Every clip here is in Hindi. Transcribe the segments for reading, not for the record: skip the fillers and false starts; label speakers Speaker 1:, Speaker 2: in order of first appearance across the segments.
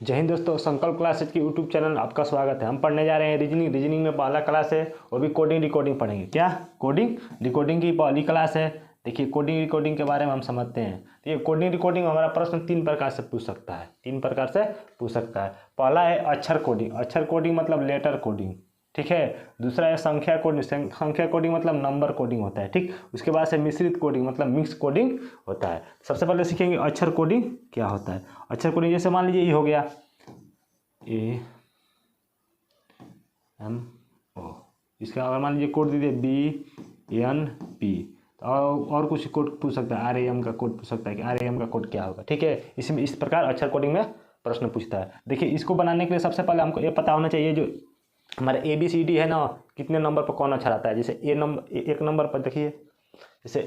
Speaker 1: जय हिंद दोस्तों, संकल्प क्लासेज की यूट्यूब चैनल आपका स्वागत है। हम पढ़ने जा रहे हैं रीजनिंग में पहला क्लास है, वो भी कोडिंग रिकॉर्डिंग पढ़ेंगे। क्या कोडिंग रिकॉर्डिंग की पहली क्लास है। देखिए कोडिंग रिकॉर्डिंग के बारे में हम समझते हैं। तो ये कोडिंग रिकॉर्डिंग हमारा प्रश्न तीन प्रकार से पूछ सकता है। पहला है अक्षर कोडिंग। अक्षर कोडिंग मतलब लेटर कोडिंग, ठीक है। दूसरा है संख्या कोडिंग। संख्या कोडिंग मतलब नंबर कोडिंग होता है, ठीक। उसके बाद से मिश्रित कोडिंग मतलब मिक्स कोडिंग होता है। सबसे पहले सीखेंगे अक्षर कोडिंग क्या होता है। अक्षर कोडिंग जैसे मान लीजिए ये हो गया A M O, इसका अगर मान लीजिए कोड दीजिए BNP, और कुछ कोड पूछ सकता है, RAM का कोड पूछ सकता है कि RAM का कोड क्या होगा, ठीक है। इसमें इस प्रकार अक्षर कोडिंग में प्रश्न पूछता है। देखिए इसको बनाने के लिए सबसे पहले हमको ये पता होना चाहिए जो हमारे ABCD है ना, कितने नंबर पर कौन अक्षर आता है। जैसे एक नंबर पर देखिए, जैसे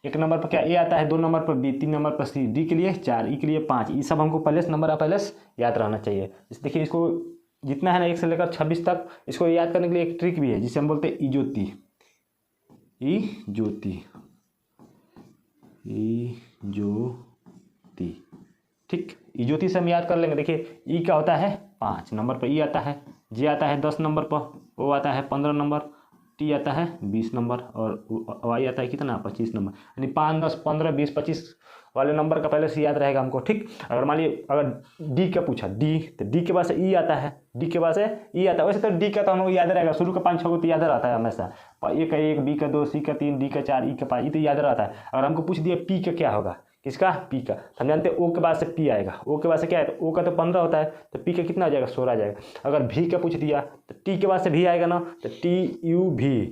Speaker 1: एक नंबर पर क्या A आता है, 2 नंबर पर B, 3 नंबर पर C, D के लिए 4, E के लिए 5। ये सब हमको पहले नंबर पहले याद रहना चाहिए। जैसे देखिए इसको जितना है ना 1 से लेकर 26 तक, इसको याद करने के लिए एक ट्रिक भी है जिसे हम बोलते हैं इजोती। ठीक, इजोती से हम याद कर लेंगे। देखिए ई का होता है 5 नंबर पर, ई आता है, जे आता है 10 नंबर पर, ओ आता है 15 नंबर, टी आता है 20 नंबर और वाई आता है कितना 25 नंबर। यानी 5, 10, 15, 20, 25 वाले नंबर का पहले से याद रहेगा हमको, ठीक। अगर मान लीजिए अगर डी का पूछा, डी तो डी के बाद से ई आता है, डी के बाद से ई आता है। वैसे तो डी का तो हमको याद रहेगा, शुरू का 5-6 को तो याद रहता है हमेशा। ए का 1, बी का 2, सी का 3, डी का 4, ई का 5, ये तो याद रहता है। अगर हमको पूछ दिया पी का क्या होगा, किसका पी का, हम जानते हैं ओ के बाद से पी आएगा। ओ के बाद से क्या है, तो ओ का तो 15 होता है, तो पी का कितना आ जाएगा 16 आ जाएगा। अगर भी का पूछ दिया तो टी के बाद से भी आएगा ना, तो टी यू भी,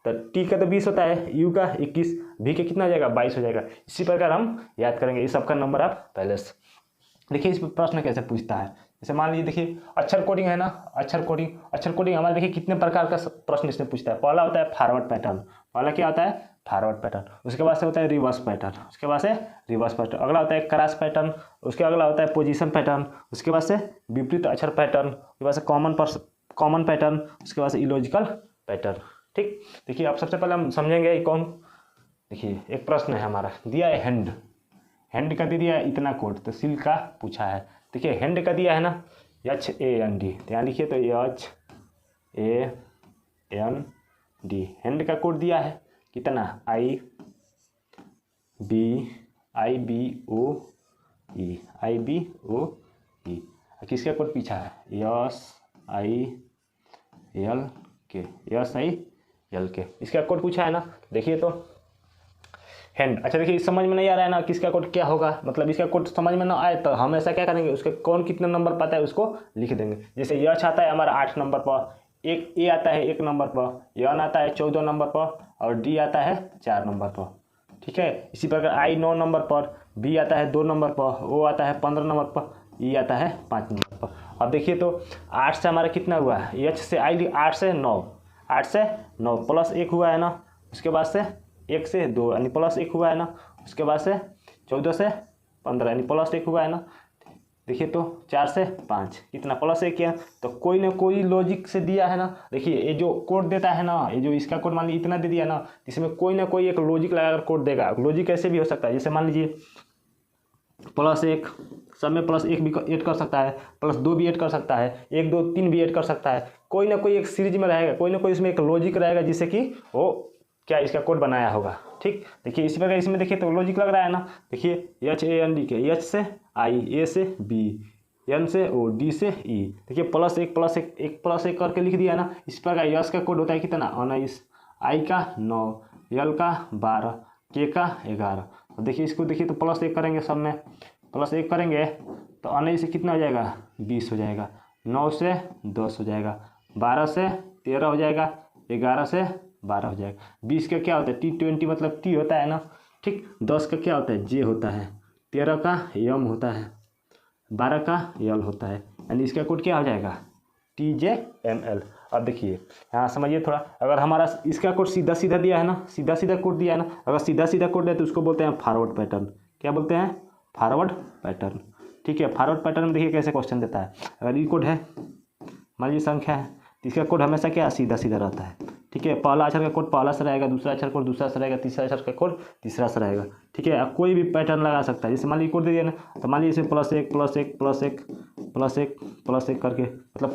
Speaker 1: तो टी का तो 20 होता है, यू का 21, भी का कितना हो जाएगा 22 हो जाएगा। इसी प्रकार हम याद करेंगे। इस सबका नंबर आप पहले से देखिए। इस प्रश्न कैसे पूछता है, जैसे मान लीजिए देखिए अक्षर कोडिंग है ना, अक्षर कोडिंग हमारे देखिए कितने प्रकार का प्रश्न इसमें पूछता है। पहला होता है फॉरवर्ड पैटर्न। पहला क्या होता है फॉरवर्ड पैटर्न। उसके बाद से होता है रिवर्स पैटर्न। उसके बाद से रिवर्स पैटर्न। अगला होता है क्रॉस पैटर्न। उसके अगला होता है पोजीशन पैटर्न। उसके बाद से विपरीत अक्षर पैटर्न। उसके बाद से कॉमन पैटर्न। उसके बाद से इलॉजिकल पैटर्न, ठीक। देखिए अब सबसे पहले हम समझेंगे कौन। देखिए एक प्रश्न है हमारा, दिया है हैंड का दे दिया है इतना कोड, तो सिल का पूछा है। देखिए हैंड का दिया है ना HAND, ध्यान लिखिए, तो HAND हैंड का कोड दिया है कितना IBOE। किसका कोड पीछा है SIL के, इसका कोड पूछा है ना। देखिए तो हैंड, अच्छा देखिए समझ में नहीं आ रहा है ना किसका कोड क्या होगा, मतलब इसका कोड समझ में ना आए तो हम ऐसा क्या करेंगे, उसके कौन कितने नंबर पता है उसको लिख देंगे। जैसे यच आता है हमारा 8 नंबर पर, एक ए आता है 1 नंबर पर, यन आता है 14 नंबर पर, और डी आता है 4 नंबर पर, ठीक है। इसी प्रकार आई 9 नंबर पर, बी आता है 2 नंबर पर, ओ आता है 15 नंबर पर, ई आता है 5 नंबर पर। अब देखिए तो 8 से हमारा कितना हुआ है, एच से आई 8 से 9, 8 से 9 प्लस 1 हुआ है ना। उसके बाद से 1 से 2 यानी प्लस 1 हुआ है ना। उसके बाद से 14 से 15 यानी प्लस 1 हुआ है ना। देखिए तो 4 से 5 कितना प्लस 1 है। तो कोई ना कोई लॉजिक से दिया है ना। देखिए ये जो कोड देता है ना, ये जो इसका कोड मान लीजिए इतना दे दिया ना, इसमें कोई ना कोई एक लॉजिक लगाकर कोड देगा। लॉजिक ऐसे भी हो सकता है, जैसे मान लीजिए +1, सब में +1 भी ऐड कर सकता है, +2 भी ऐड कर सकता है, 1, 2, 3 भी ऐड कर सकता है। कोई ना कोई एक सीरीज में रहेगा, कोई ना कोई इसमें एक लॉजिक रहेगा जिससे कि वो क्या इसका कोड बनाया होगा, ठीक। देखिए इसी प्रकार इसमें देखिए तो लॉजिक लग रहा है ना। देखिए HAND के एच से आई, ए से बी, एन से ओ, डी से ई। देखिए +1 करके लिख दिया ना। इस प्रकार यस का कोड होता है कितना 19, आई का 9, एल का 12, के का 11। तो देखिए इसको देखिए तो +1 करेंगे, सब में +1 करेंगे तो 19 से कितना हो जाएगा 20 हो जाएगा, 9 से 10 हो जाएगा, 12 से 13 हो जाएगा, 11 से 12 हो जाएगा। 20 का क्या होता है T20 मतलब टी होता है ना, ठीक। 10 का क्या होता है जे होता है, 13 का एम होता है, 12 का यल होता है, यानी इसका कोड क्या हो जाएगा TJML। अब देखिए यहाँ समझिए थोड़ा, अगर हमारा इसका कोड सीधा सीधा दिया है ना, सीधा कोड दिया है ना, अगर सीधा कोड दिया तो उसको बोलते हैं फॉरवर्ड पैटर्न। क्या बोलते हैं फॉरवर्ड पैटर्न, ठीक है। फॉरवर्ड पैटर्न में देखिए कैसे क्वेश्चन देता है। अगर ये कोड है मान लीजिए संख्या है, तो इसका कोड हमेशा क्या सीधा रहता है, ठीक है। पहला अक्षर का कोड पहला से रहेगा, दूसरा अक्षर कोड दूसरा से रहेगा, तीसरा अक्षर का कोड तीसरा से रहेगा, ठीक है। अब कोई भी पैटर्न लगा सकता है। जैसे मान लीजिए कोड दे दिया ना, तो मान लीजिए इसमें +1 +1 +1 प्लस एक करके, मतलब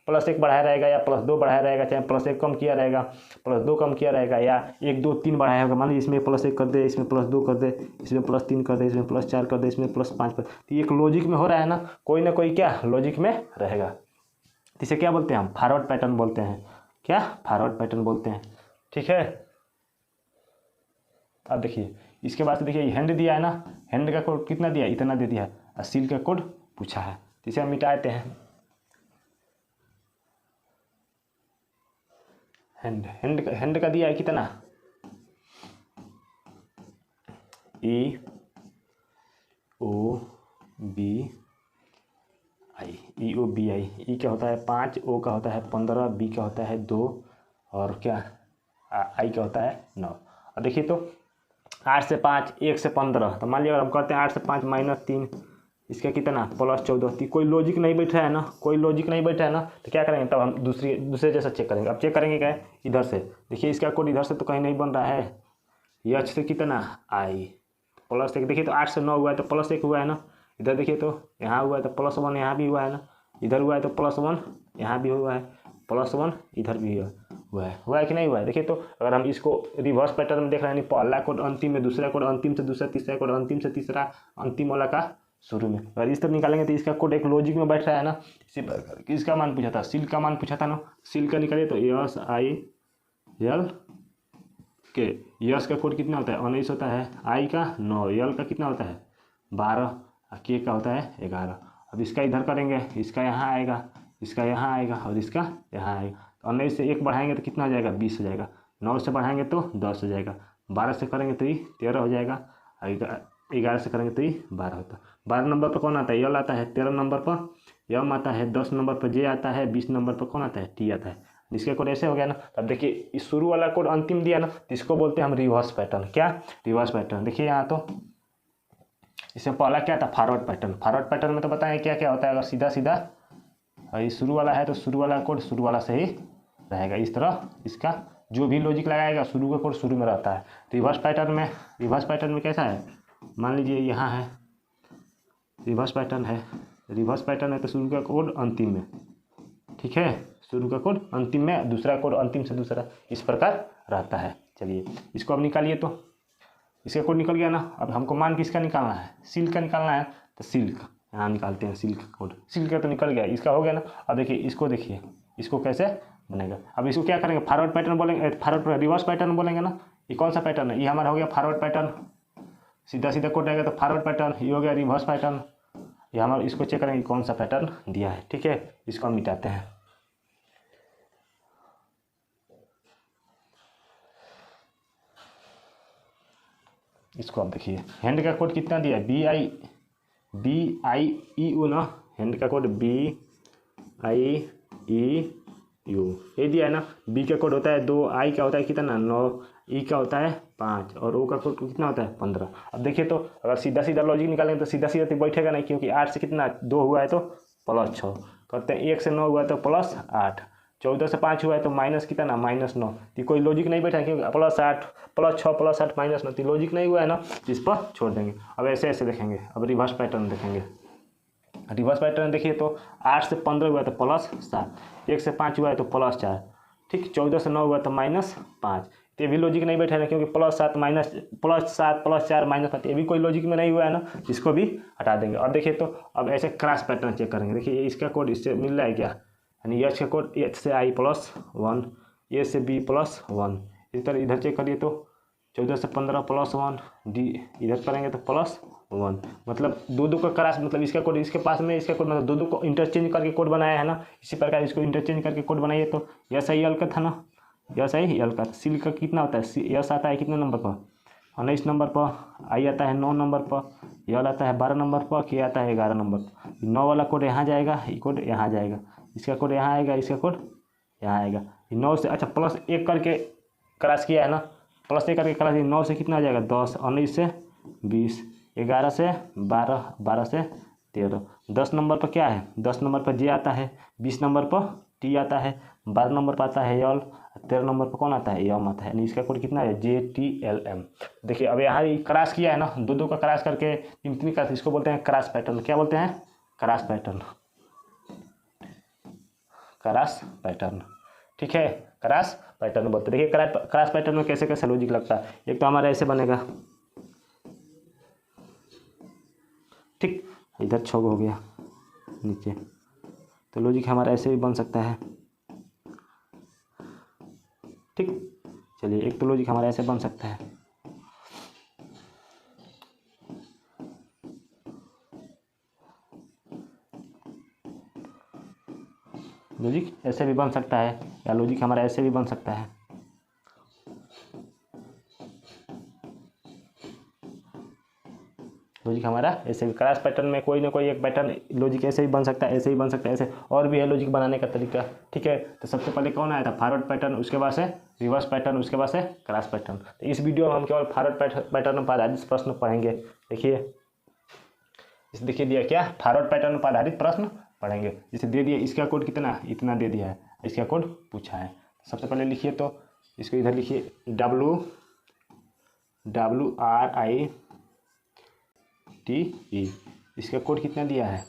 Speaker 1: प्लस एक बढ़ाया रहेगा या +2 बढ़ाया रहेगा, चाहे +1 कम किया रहेगा, +2 कम किया रहेगा, या 1 2 3 बढ़ाया होगा। मान लीजिए इसमें +1 कर दे, इसमें +2 कर दे, इसमें +3 कर दे, इसमें +4 कर दे, इसमें +5 कर दे। तो ये एक लॉजिक में हो रहा है ना, कोई ना कोई क्या लॉजिक में रहेगा। तो इसे क्या बोलते हैं हम? फॉरवर्ड पैटर्न बोलते हैं। क्या? फॉरवर्ड पैटर्न बोलते हैं। ठीक है। अब देखिए इसके बाद से देखिए हैंड दिया है ना, हैंड का कोड कितना दिया? इतना दे दिया है, और सील का कोड पूछा है। तो इसे हम मिटाते हैं। हैंड का दिया है कितना? EOBI, E क्या होता है 5, O का होता है 15, B का होता है 2, और क्या I का होता है 9। और देखिए तो 8 से 5, 1 से 15, तो मान लिया अगर हम करते हैं 8 से 5 -3, इसका कितना? +14। तो कोई लॉजिक नहीं बैठ रहा है ना, कोई लॉजिक नहीं बैठ रहा है ना, तो क्या करेंगे तब हम दूसरे जैसा चेक करेंगे। अब चेक करेंगे क्या? इधर से देखिए इसका कोड इधर से तो कहीं नहीं बन रहा है। H से कितना? I, +1। देखिए तो 8 से 9 हुआ है तो +1 हुआ है ना। इधर देखिए तो यहाँ हुआ है तो +1 यहाँ भी हुआ है ना। इधर हुआ है तो +1 यहाँ भी हुआ है, +1 इधर भी हुआ है कि नहीं हुआ है? देखिए तो अगर हम इसको रिवर्स पैटर्न में देख रहे हैं, पहला कोड अंतिम में, दूसरा कोड अंतिम से दूसरा, तीसरा कोड अंतिम से तीसरा, अंतिम वाला का शुरू में। अगर इस तरह निकालेंगे तो इसका कोड एक लॉजिक में बैठ रहा है ना। इसी प्रकार इसका मान पूछा था, सील का मान पूछा था ना, सील का निकालिए तो SIL के यस का कोड कितना होता है? 19 होता है, आई का 9, यल का कितना होता है? 12, के का होता है 11। अब इसका इधर करेंगे, इसका यहाँ आएगा, इसका यहाँ आएगा, और इसका यहाँ आएगा। तो 19 से 1 बढ़ाएंगे तो कितना हो जाएगा? 20 हो जाएगा। 9 से बढ़ाएंगे तो 10 हो जाएगा। 12 से करेंगे तो ये 13 हो जाएगा। 11 से करेंगे तो ये 12 होता है। 12 नंबर पर कौन आता है? यल आता है। 13 नंबर पर यम आता है। 10 नंबर पर जे आता है। 20 नंबर पर कौन आता है? टी आता है। इसका कोड ऐसे हो गया ना। अब देखिए इस शुरू वाला कोड अंतिम दिया ना, तो इसको बोलते हैं हम रिवर्स पैटर्न। क्या? Reverse pattern. देखिए यहाँ तो इसमें पहला क्या था? Forward pattern. फॉरवर्ड पैटर्न में तो बताएं क्या क्या होता है। अगर सीधा सीधा ये शुरू वाला है तो शुरू वाला कोड शुरू वाला से ही रहेगा। इस तरह इसका जो भी लॉजिक लगाएगा शुरू का कोड शुरू में रहता है। रिवर्स पैटर्न में कैसा है? मान लीजिए यहाँ है रिवर्स पैटर्न है तो शुरू का कोड अंतिम में, ठीक है, शुरू का कोड अंतिम में, दूसरा कोड अंतिम से दूसरा, इस प्रकार रहता है। चलिए इसको अब निकालिए। तो इसका कोड निकल गया ना। अब हमको मान किसका निकालना है? सील का निकालना है। तो सील का यहाँ निकालते हैं, सील का कोड। सील का तो निकल गया, इसका हो गया ना। अब देखिए इसको, देखिए इसको कैसे बनेगा। अब इसको क्या करेंगे? फॉरवर्ड पैटर्न बोलेंगे, रिवर्स पैटर्न बोलेंगे ना। ये कौन सा पैटर्न है? ये हमारा हो गया फॉरवर्ड पैटर्न। सीधा सीधा कोड आएगा तो फॉरवर्ड पैटर्न। ये हो गया रिवर्स पैटर्न। ये हमारा इसको चेक करेंगे कौन सा पैटर्न दिया है। ठीक है, इसको हम मिटाते हैं। इसको आप देखिए हैंड का कोड कितना दिया है? BIEU ना। हैंड का कोड BIEU ये दिया है ना। बी का कोड होता है 2, आई का होता है कितना? 9, ई का होता है 5, और ओ का कोड कितना होता है? 15। अब देखिए तो अगर सीधा सीधा लॉजिक निकालेंगे तो सीधा सीधा तो बैठेगा नहीं, क्योंकि 8 से कितना 2 हुआ है तो +6 करते हैं। 1 से 9 हुआ है तो +8, 14 से 5 हुआ है तो माइनस कितना? -9। तो कोई लॉजिक नहीं बैठा है, क्योंकि +8 +6 +8 -9, तो लॉजिक नहीं हुआ है ना, इस पर छोड़ देंगे। अब ऐसे ऐसे देखेंगे। अब रिवर्स पैटर्न देखेंगे। रिवर्स पैटर्न देखिए तो 8 से 15 हुआ है तो +7, 1 से 5 हुआ है तो +4, ठीक, 14 से 9 हुआ तो -5। तो ये भी लॉजिक नहीं बैठा है, क्योंकि +7 +4 -5, ये भी कोई लॉजिक में नहीं हुआ है ना, इसको भी हटा देंगे। और देखिए तो अब ऐसे क्रॉस पैटर्न चेक करेंगे। देखिए इसका कोड इससे मिल रहा है क्या? यानी एच का कोड H से I +1, A से B +1। इस तरह इधर चेक करिए तो 14 से 15 +1, D इधर करेंगे तो +1। मतलब दो का क्रॉस, मतलब इसका कोड इसके पास में, इसका कोड मतलब दो को इंटरचेंज करके कोड बनाया है ना। इसी प्रकार इसको इंटरचेंज करके कोड बनाइए तो SIL का था ना, SIL का। सील का कितना होता है? यस आता है कितने नंबर पर? 19 नंबर पर। आई आता है 9 नंबर पर। यल आता है 12 नंबर पर। के आता है 11 नंबर पर। 9 वाला कोड यहाँ जाएगा, ये कोड यहाँ जाएगा, इसका कोड यहाँ आएगा, इसका कोड यहाँ आएगा। 9 से अच्छा +1 करके क्रॉस किया है ना, +1 करके क्रॉस, 9 से कितना आ जाएगा? 10, 19 से 20, 11 से 12, 12 से 13। 10 नंबर पर क्या है? 10 नंबर पर जे आता है, 20 नंबर पर टी आता है, 12 नंबर पर आता है यल, 13 नंबर पर कौन आता है? यम आता है। यानी इसका कोड कितना है? JTLM। देखिए अब यहाँ क्रॉस किया है ना, दो का क्रॉस करके 3 का, इसको बोलते हैं क्रॉस पैटर्न। क्या बोलते हैं? Cross pattern. Cross pattern. ठीक है, क्रॉस पैटर्न बोलते हैं। देखिए क्रॉस पैटर्न में कैसे कैसे लॉजिक लगता है। एक तो हमारा ऐसे बनेगा, ठीक, इधर 6 हो गया नीचे, तो लॉजिक हमारा ऐसे भी बन सकता है। ठीक, चलिए एक तो लॉजिक हमारा ऐसे बन सकता है। लॉजिक ऐसे भी बन सकता है, या लॉजिक हमारा ऐसे भी बन सकता है। लॉजिक हमारा ऐसे भी, क्रॉस पैटर्न में कोई ना कोई एक पैटर्न लॉजिक ऐसे भी बन सकता है, ऐसे भी बन सकता है, ऐसे और भी है लॉजिक बनाने का तरीका। ठीक है, तो सबसे पहले कौन आया था, फॉरवर्ड पैटर्न, उसके बाद से रिवर्स पैटर्न, उसके बाद से क्रॉस पैटर्न। तो इस वीडियो में हम केवल फॉरवर्ड पैटर्न पर आधारित प्रश्न पढ़ेंगे। देखिए इस देखिए दिया क्या, फॉरवर्ड पैटर्न पर आधारित प्रश्न पढ़ेंगे। जैसे दे दिया इसका कोड कितना, इतना दे दिया है, इसका कोड पूछा है। सबसे पहले लिखिए, तो इसको इधर लिखिए WRITE, इसका कोड कितना दिया है,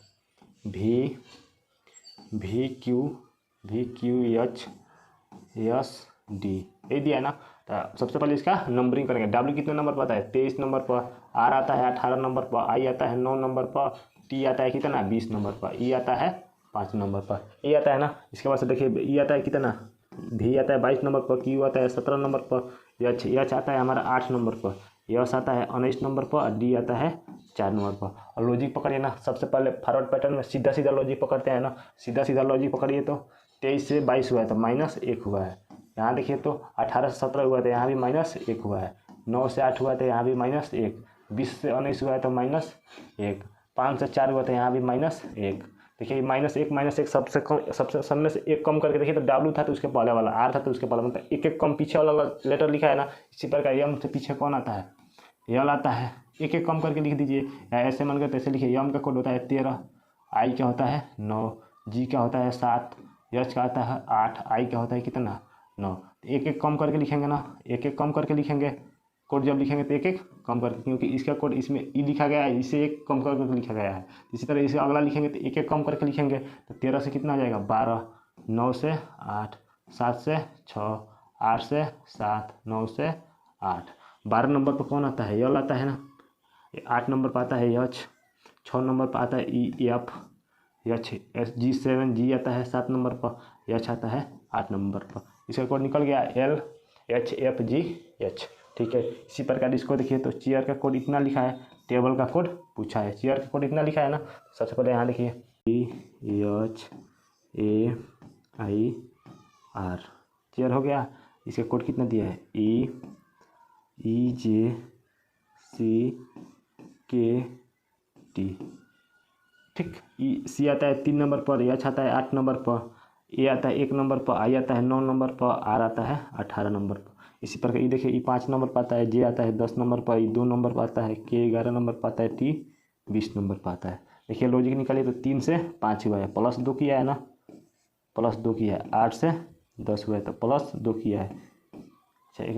Speaker 1: VQHSD, ये दिया है ना। तो सबसे पहले इसका नंबरिंग करेंगे। W कितने नंबर पर आता है, 23 नंबर पर, R आता है 18 नंबर पर, I आता है 9 नंबर पर, T आता है कितना 20 नंबर पर, E आता है 5 नंबर पर, E आता है ना। इसके बाद से देखिए E आता है कितना, V आता है 22 नंबर पर, Q आता है 17 नंबर पर, H आता है हमारा 8 नंबर पर, S आता है 19 नंबर पर, और D आता है 4 नंबर पर। और लॉजिक पकड़िए ना, सबसे पहले फॉरवर्ड पैटर्न में सीधा सीधा लॉजिक पकड़ते हैं ना, सीधा सीधा लॉजिक पकड़िए। तो 23 से 22 हुआ है तो -1 हुआ है। यहाँ देखिए तो 18 से 17 हुआ है तो यहाँ भी -1 हुआ है। 9 से 8 हुआ है तो यहाँ भी -1, 20 से 19 हुआ है तो -1, 5 से 4 हुआ तो यहाँ भी -1। देखिए -1 सबसे सामने से एक कम करके देखिए, तो W था तो उसके पहले वाला, R था तो उसके पहले, मतलब एक एक कम पीछे वाला लेटर लिखा है ना। इसी प्रकार M से पीछे कौन आता है, L आता है, एक एक कम करके लिख दीजिए, या ऐसे मन कर ऐसे लिखिए। M का कोड होता है 13, I क्या होता है 9, G का होता है 7, H का होता है 8, I का होता है कितना 9। एक एक कम करके लिखेंगे ना, एक एक कम करके लिखेंगे कोड। जब लिखेंगे तो एक एक कम करके, क्योंकि इसका कोड इसमें ई लिखा गया है, इसे एक कम करके लिखा गया है। इसी तरह इसे अगला लिखेंगे तो एक एक कम करके लिखेंगे। तो 13 से कितना आ जाएगा 12, 9 से 8, 7 से 6, 8 से 7, 9 से 8। 12 नंबर पर कौन आता है, यल आता है ना। 8 नंबर पर आता है H, 6 नंबर पर आता है EF, G7, G आता है 7 नंबर पर, H आता है 8 नंबर पर। इसका कोड निकल गया LHFGH। ठीक है, इसी प्रकार इसको देखिए, तो चेयर का कोड इतना लिखा है, टेबल का कोड पूछा है, चेयर का कोड इतना लिखा है ना। सबसे पहले यहाँ देखिए CHAIR, चेयर हो गया। इसका कोड कितना दिया है EJCKT। ठीक, C आता है 3 नंबर पर, H आता है 8 नंबर पर, A आता है 1 नंबर पर, I आता है 9 नंबर पर, R आता है 18 नंबर पर। इसी प्रकार ये देखिए, E 5 नंबर पर आता है, J आता है 10 नंबर पर, E 2 नंबर पर आता है, K 11 नंबर पर आता है, T 20 नंबर पर आता है। देखिए लॉजिक निकालिए, तो 3 से 5 हुआ है, +2 किया है ना, +2 किया है। 8 से 10 हुआ है तो +2 किया है। अच्छा, एक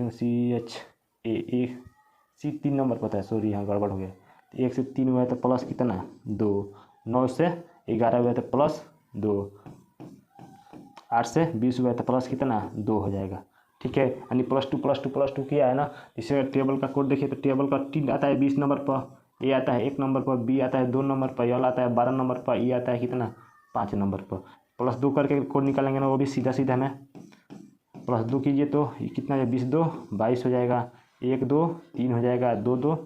Speaker 1: C 3 नंबर पर आता है, सॉरी यहाँ गड़बड़ हो गया। 1 से 3 हुआ है तो प्लस कितना 2, 9 से 11 हुआ है तो +2, 8 से 20 हुआ है तो प्लस कितना 2 हो जाएगा। ठीक है, यानी +2 किया है ना। इसे टेबल का कोड देखिए, तो टेबल का T आता है 20 नंबर पर, A आता है 1 नंबर पर, B आता है 2 नंबर पर, L आता है 12 नंबर पर, E आता है कितना 5 नंबर पर। +2 करके कोड निकालेंगे ना, वो भी सीधा सीधा में +2 कीजिए तो कितना है, 20 2 22 हो जाएगा, 1 2 3 हो जाएगा, 2 2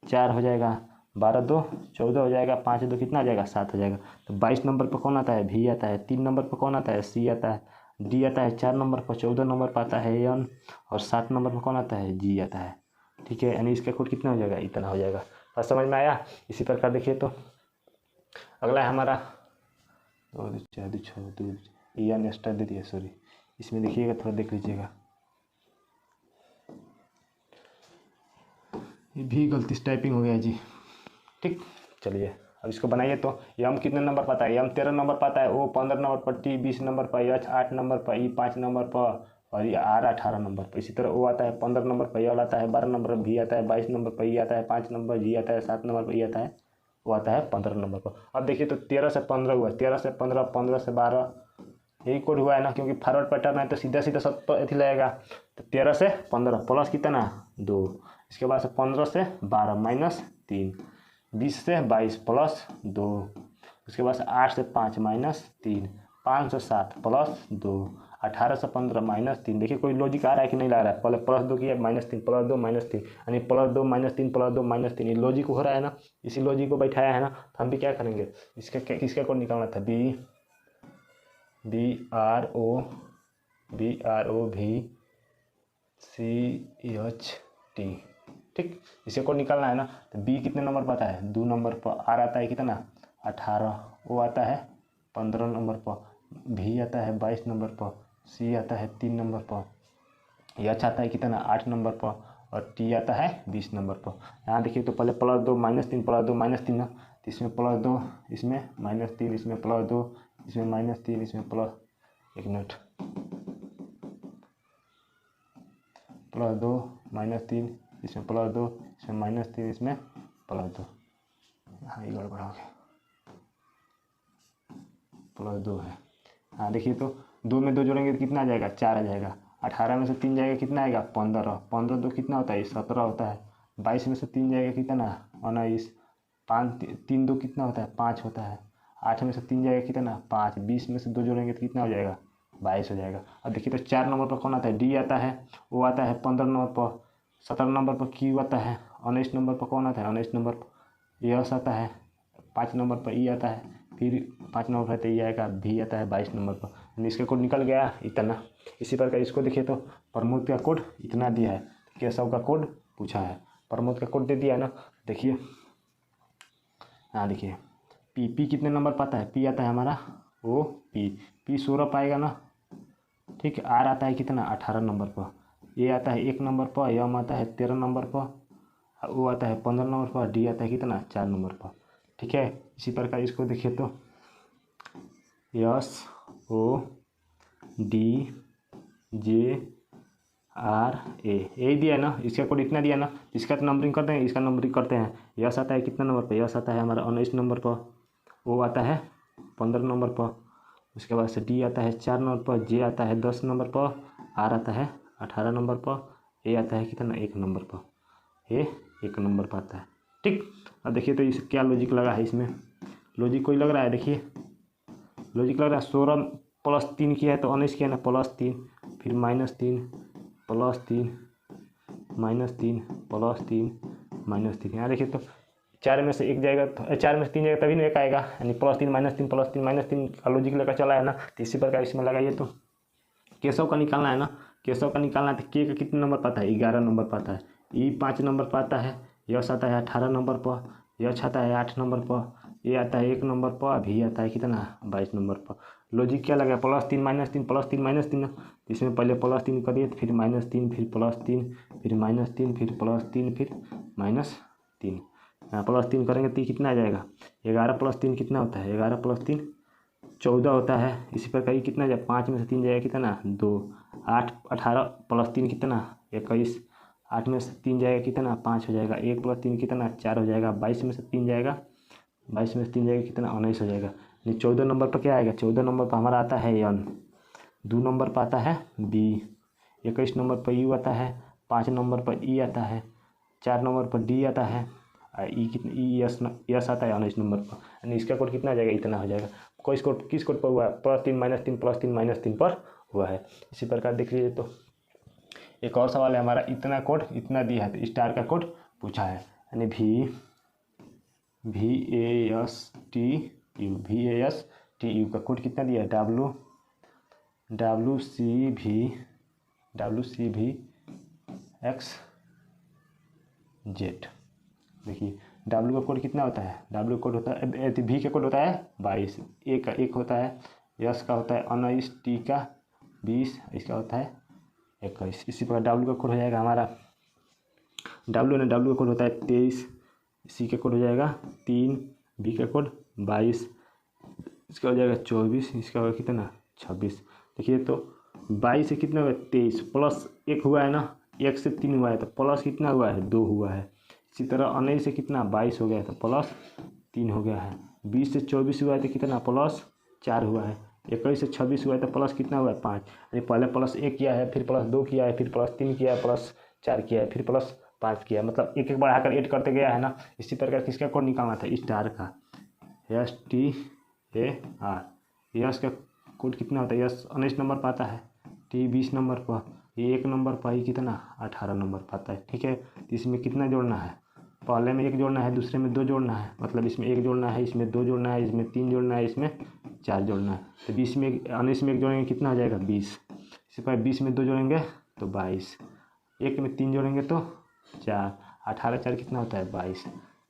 Speaker 1: 4 हो जाएगा, 12 2 14 हो जाएगा, 5 2 कितना आ जाएगा 7 हो जाएगा। तो 22 नंबर पर कौन आता है, V आता है। 3 नंबर पर कौन आता है, C आता है। D आता है 4 नंबर पर, 14 नंबर पर आता है N, और 7 नंबर पर कौन आता है, G आता है। ठीक है, यानी इसका कोड कितना हो जाएगा, इतना हो जाएगा। बस समझ में आया। इसी प्रकार देखिए, तो अगला है हमारा EN एक्स्ट्रा दे दिया, सॉरी, इसमें देखिएगा, थोड़ा देख लीजिएगा, ये भी गलती से टाइपिंग हो गया जी। ठीक, चलिए अब इसको बनाइए। तो M कितने नंबर पर आता है, M 13 नंबर पर आता है, O 15 नंबर पर, T 20 नंबर पर, H 8 नंबर पर, E 5 नंबर पर, और ये R 18 नंबर पर। इसी तरह O आता है 15 नंबर पर, L आता है 12 नंबर पर, V आता है 22 नंबर पर, E आता है 5 नंबर, G आता है 7 नंबर पर, E आता है वो आता है 15 नंबर पर। अब देखिए, तो 13 से 15 हुआ, 13 से 15, 15 से 12, यही कोड हुआ है ना, क्योंकि फॉरवर्ड पैटर्न है तो सीधा सीधा सब अथी लगेगा। तो 13 से 15 प्लस कितना 2, इसके बाद से 15 से 12 माइनस 3, 20 से 22 प्लस 2, उसके बाद से 8 से 5 माइनस 3, 5 से 7 प्लस 2, 18 से 15 माइनस 3। देखिए कोई लॉजिक आ रहा है कि नहीं लग रहा है। पहले +2 किया -3 +2 -3 यानी +2 -3 +2 -3, ये लॉजिक हो रहा है ना। इसी लॉजिक को बैठाया है ना, तो हम भी क्या करेंगे, इसका किसका कोड निकालना था, BROVCHT, ठीक, इसे कोड निकालना है ना। तो B कितने नंबर पर आता है, 2 नंबर पर। R आता है कितना 18, O आता है 15 नंबर पर, V आता है 22 नंबर पर, C आता है 3 नंबर पर, H आता है कितना 8 नंबर पर, और T आता है 20 नंबर पर। यहाँ देखिए तो पहले +2 -3 +2 -3 ना, तो इसमें +2 इसमें -3 इसमें +2 इसमें -3 इसमें +2 -3 इसमें +2 इसमें -3 इसमें +2। हाँ ये गड़बड़ हो गया, +2 है। हाँ देखिए तो 2 में 2 जोड़ेंगे तो कितना आ जाएगा, 4 आ जाएगा। 18 में से 3 जाएगा कितना आएगा, 15, 15 2 कितना होता है, 17 होता है। 22 में से 3 जाएगा कितना 19, 5 3 2 कितना होता है, 5 होता है। 8 में से 3 जाएगा कितना 5, 20 में से 2 जोड़ेंगे तो कितना हो जाएगा, 22 हो जाएगा। अब देखिए तो 4 नंबर पर कौन आता है, D आता है, O आता है 15 नंबर पर, 17 नंबर पर Q आता है, 19 नंबर पर कौन आता है, 19 नंबर पर यस आता है, 5 नंबर पर E आता है, फिर 5 नंबर पर E आएगा, V आता है 22 नंबर पर। यानी इसका कोड निकल गया इतना। इसी प्रकार इसको देखिए तो प्रमोद का कोड इतना दिया है, केशव का कोड पूछा है, प्रमोद का कोड दे दिया है ना। देखिए हाँ देखिए P कितने नंबर पर आता है, P आता है हमारा P 16 पाएगा ना, ठीक। R आता है कितना 18 नंबर पर, A आता है 1 नंबर पर, M आता है 13 नंबर पर, O आता है 15 नंबर पर, D आता है कितना 4 नंबर पर, ठीक है। इसी प्रकार इसको देखिए तो SODJRA यही दिया है ना, इसका कोड इतना दिया ना। इसका तो नंबरिंग करते हैं, इसका नंबरिंग करते हैं। यस आता है कितना नंबर पर, यस आता है हमारा 19 नंबर पर, O आता है 15 नंबर पर, उसके बाद से D आता है 4 नंबर पर, J आता है 10 नंबर पर, R आता है 18 नंबर पर, A आता है कितना 1 नंबर पर, A 1 नंबर पर आता है, ठीक। अब देखिए तो इस क्या लॉजिक लगा है, इसमें लॉजिक कोई लग रहा है, देखिए लॉजिक लग रहा है। 16 + 3 किया है तो 19 किया है ना, +3 फिर -3 +3 -3 +3 -3। यहाँ देखिए तो 4 में से 1 जाएगा तो 4 में से 3 जाएगा तभी ना 1 आएगा, यानी +3 -3 +3 -3 का लॉजिक लेकर चला है ना। तो इसी प्रकार इसमें लगाइए तो केशव का निकालना है ना। केशव का निकालना है तो K का कितने नंबर पाता है, 11 नंबर पाता है, E 5 नंबर पाता है, यश आता है 18 नंबर पर, यश आता है 8 नंबर पर, A आता है 1 नंबर पर, V आता है कितना 22 नंबर पर। लॉजिक क्या लगा, +3 -3 +3 -3, इसमें पहले +3 करिए फिर -3 फिर +3 फिर -3 फिर +3 फिर -3। यहाँ +3 करेंगे तो कितना आ जाएगा, 11 + 3 कितना होता है, 11 + 3 14 होता है। इसी प्रकार ये कितना जाए, 5 में से 3 जाएगा कितना 2, 8 18 + 3 कितना 21, 8 में से 3 जाएगा कितना 5 हो जाएगा, 1 + 3 कितना 4 हो जाएगा, 22 में से 3 जाएगा 22 में से 3 जाएगा कितना 19 हो जाएगा। यानी 14 नंबर पर क्या आएगा, 14 नंबर पर हमारा आता है N, 2 नंबर पर आता है B, 21 नंबर पर U आता है, 5 नंबर पर E आता है, 4 नंबर पर D आता है, E कितना यस आता है 19 नंबर पर। यानी इसका कोड कितना आ जाएगा, इतना हो जाएगा। कोई कोड किस कोड पर हुआ है, +3 -3 +3 -3 पर हुआ है। इसी प्रकार देख लीजिए तो एक और सवाल है हमारा, इतना कोड इतना दिया है तो स्टार का कोड पूछा है, यानी VASTU का कोड कितना दिया है, WCVXZ। देखिए W का कोड कितना होता है, W कोड होता है V का कोड होता है 22, A का 1 होता है, S का होता है 19, T का 20, इसका होता है 21। इसी प्रकार W का कोड हो जाएगा हमारा W का कोड होता है 23, C का कोड हो जाएगा 3, V का कोड 22, इसका हो जाएगा 24, इसका होगा कितना 26। देखिए तो 22 से कितना हुआ 23 +1 हुआ है ना, 1 से 3 हुआ है तो प्लस कितना हुआ है 2 हुआ है। इसी तरह 19 से कितना 22 हो गया है तो +3 हो गया है, 20 से 24 हुआ है तो कितना +4 हुआ है, 21 से 26 हुआ है तो प्लस कितना हुआ है 5, यानी पहले +1 किया है, फिर +2 किया है, फिर +3 किया है, +4 किया है, फिर +5 किया है, मतलब एक एक बढ़ाकर ऐड करते गया है ना। इसी प्रकार किसका कोड निकालना था, स्टार का, STAR। यस का कोड कितना होता है, यस 19 नंबर पर आता है, T 20 नंबर पर, ये 1 नंबर पर ही कितना 18 नंबर पर आता है। ठीक है, तो इसमें कितना जोड़ना है, पहले में 1 जोड़ना है, दूसरे में 2 जोड़ना है, मतलब इसमें 1 जोड़ना है, इसमें 2 जोड़ना है, इसमें 3 जोड़ना है, इसमें 4 जोड़ना है। तो 20 में 19 में 1 जोड़ेंगे कितना हो जाएगा 20, इसी पर 20 में 2 जोड़ेंगे तो 22, 1 में 3 जोड़ेंगे तो 4, 18 4 कितना होता है 22।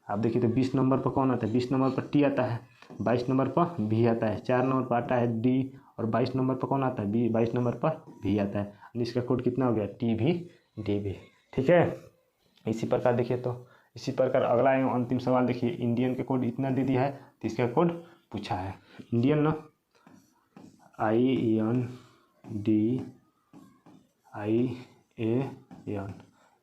Speaker 1: आप देखिए तो 20 नंबर पर कौन आता है, 20 नंबर पर T आता है, 22 नंबर पर V आता है, 4 नंबर पर आता है D, और 22 नंबर पर कौन आता है B, 22 नंबर पर V आता है। इसका कोड कितना हो गया TVDV। ठीक है, इसी प्रकार देखिए तो इसी प्रकार अगला एवं अंतिम सवाल देखिए, इंडियन के कोड इतना दे दिया है तो इसका कोड पूछा है, इंडियन ना INDIAN,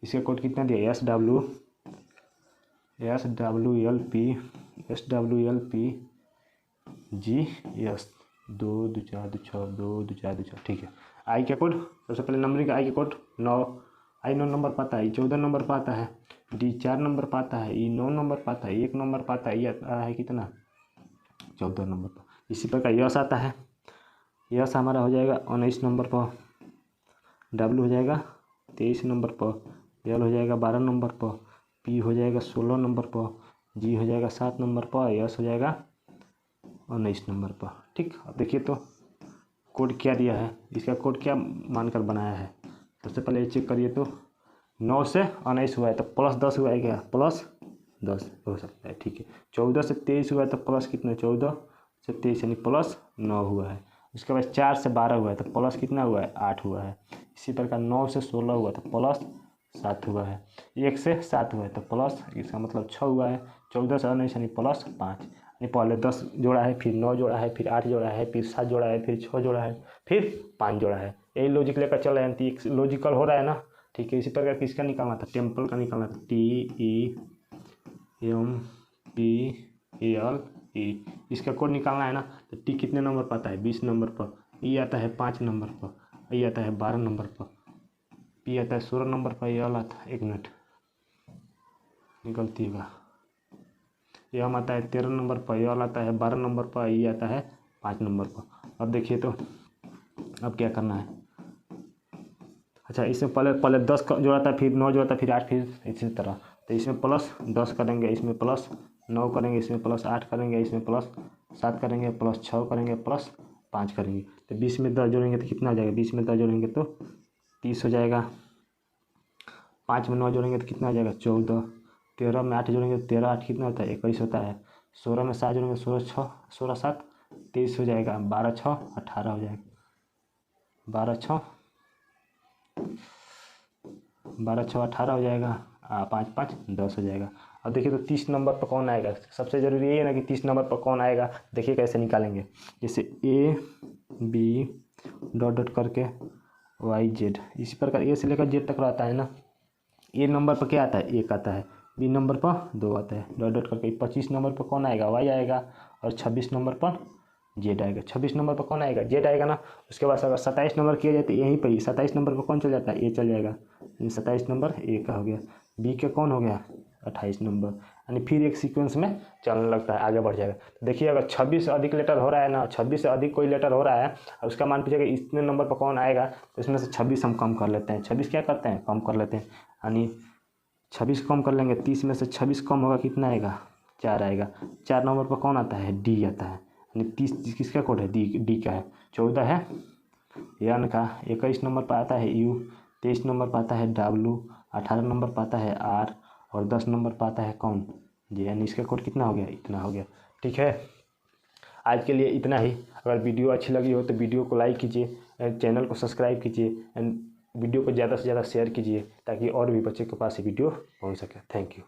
Speaker 1: इसका कोड कितना दिया SWLPGS 2 2 4 2 6 2 2 4 2 6। ठीक है, आई का कोड सबसे पहले नंबरिंग का आई का कोड 9, आई 9 नंबर पाता है, 14 नंबर पाता है, D 4 नंबर पाता है, E 9 नंबर पाता है, 1 नंबर पाता है, ये आता है कितना 14 नंबर पर। इसी प्रकार यस आता है, यस हमारा हो जाएगा 19 नंबर पर, W हो जाएगा 23 नंबर पर, L हो जाएगा 12 नंबर पर, P हो जाएगा 16 नंबर पर, G हो जाएगा 7 नंबर पर, S हो जाएगा 19 नंबर पर। ठीक, अब देखिए तो कोड क्या दिया है, इसका कोड क्या मानकर बनाया है। सबसे पहले ये चेक करिए तो 9 से 19 हुआ है तो +10 हुआ है क्या, +10 हो सकता है। ठीक है, 14 से 23 हुआ है तो प्लस कितना 14 से 23 यानी +9 हुआ है। उसके बाद 4 से 12 हुआ है तो प्लस कितना हुआ है 8 हुआ है। इसी प्रकार 9 से 16 हुआ तो +7 हुआ है, 1 से 7 हुआ है तो प्लस, इसका मतलब 6 हुआ है, 14 से 19 यानी +5, यानी पहले 10 जोड़ा है, फिर 9 जोड़ा है, फिर 8 जोड़ा है, फिर 7 जोड़ा है, फिर 6 जोड़ा है, फिर 5 जोड़ा है। यही लॉजिक लेकर चल रहे हैं, एक लॉजिकल हो रहा है ना। ठीक है, इसी प्रकार किसका निकालना था, टेम्पल का निकालना था, TEMPLE। इसका कोड निकालना है ना, तो T कितने नंबर पर आता है 20 नंबर पर, E आता है 5 नंबर पर, I आता है 12 नंबर पर, P आता है 16 नंबर पर, L आता है 1 मिनट गलती होगा, M आता है 13 नंबर पर, L आता है 12 नंबर पर, I आता है 5 नंबर पर। अब देखिए तो अब क्या करना है, अच्छा इसमें पहले 10 जोड़ा था, फिर 9 जोड़ा था, फिर 8, फिर इसी तरह। तो इसमें +10 करेंगे, इसमें +9 करेंगे, इसमें +8 करेंगे, इसमें +7 करेंगे, +6 करेंगे, +5 करेंगे। तो 20 में 10 जोड़ेंगे तो कितना आ जाएगा, 20 में 10 जोड़ेंगे तो 30 हो जाएगा, 5 में 9 जोड़ेंगे तो कितना आ जाएगा 14, 13 में 8 जोड़ेंगे तो 13 8 कितना होता है 21 होता है, 16 में 7 जोड़ेंगे 16 7 23 हो जाएगा, 12 6 18 हो जाएगा, 12 6 18 हो जाएगा, 5 5 10 हो जाएगा। अब देखिए तो 30 नंबर पर कौन आएगा, सबसे ज़रूरी ये है ना कि 30 नंबर पर कौन आएगा। देखिए कैसे निकालेंगे, जैसे A B डॉट डॉट करके Y Z, इसी प्रकार A से लेकर Z तक रहता है ना। A नंबर पर क्या आता है 1 आता है, B नंबर पर 2 आता है, डॉट डॉट करके 25 नंबर पर कौन आएगा Y आएगा, और 26 नंबर पर Z आएगा। 26 नंबर पर कौन आएगा Z आएगा ना। उसके बाद अगर 27 नंबर किया जाए तो यहीं पर ही 27 नंबर पर कौन चल जाता है A चल जाएगा, 27 नंबर A का हो गया, B का कौन हो गया 28 नंबर, यानी फिर एक सीक्वेंस में चलने लगता है, आगे बढ़ जाएगा। तो देखिए अगर 26 से अधिक लेटर हो रहा है ना, 26 से अधिक कोई लेटर हो रहा है और उसका मान पूछेगा इतने नंबर पर कौन आएगा, तो इसमें से 26 हम कम कर लेते हैं। 26 क्या करते हैं कम कर लेते हैं, यानी 26 कम कर लेंगे, 30 में से 26 कम होगा कितना आएगा 4 आएगा। 4 नंबर पर कौन आता है D आता है, यानी 30 किसका कोड है D का है। 14 है N का, 21 नंबर पर आता है U, 23 नंबर पर आता है W, 18 नंबर पर आता है R, और 10 नंबर पर आता है कौन J, यानी इसका कोड कितना हो गया इतना हो गया। ठीक है, आज के लिए इतना ही। अगर वीडियो अच्छी लगी हो तो वीडियो को लाइक कीजिए, चैनल को सब्सक्राइब कीजिए, एंड वीडियो को ज़्यादा से ज़्यादा शेयर कीजिए ताकि और भी बच्चे के पास ये वीडियो पहुंच सके। Thank you.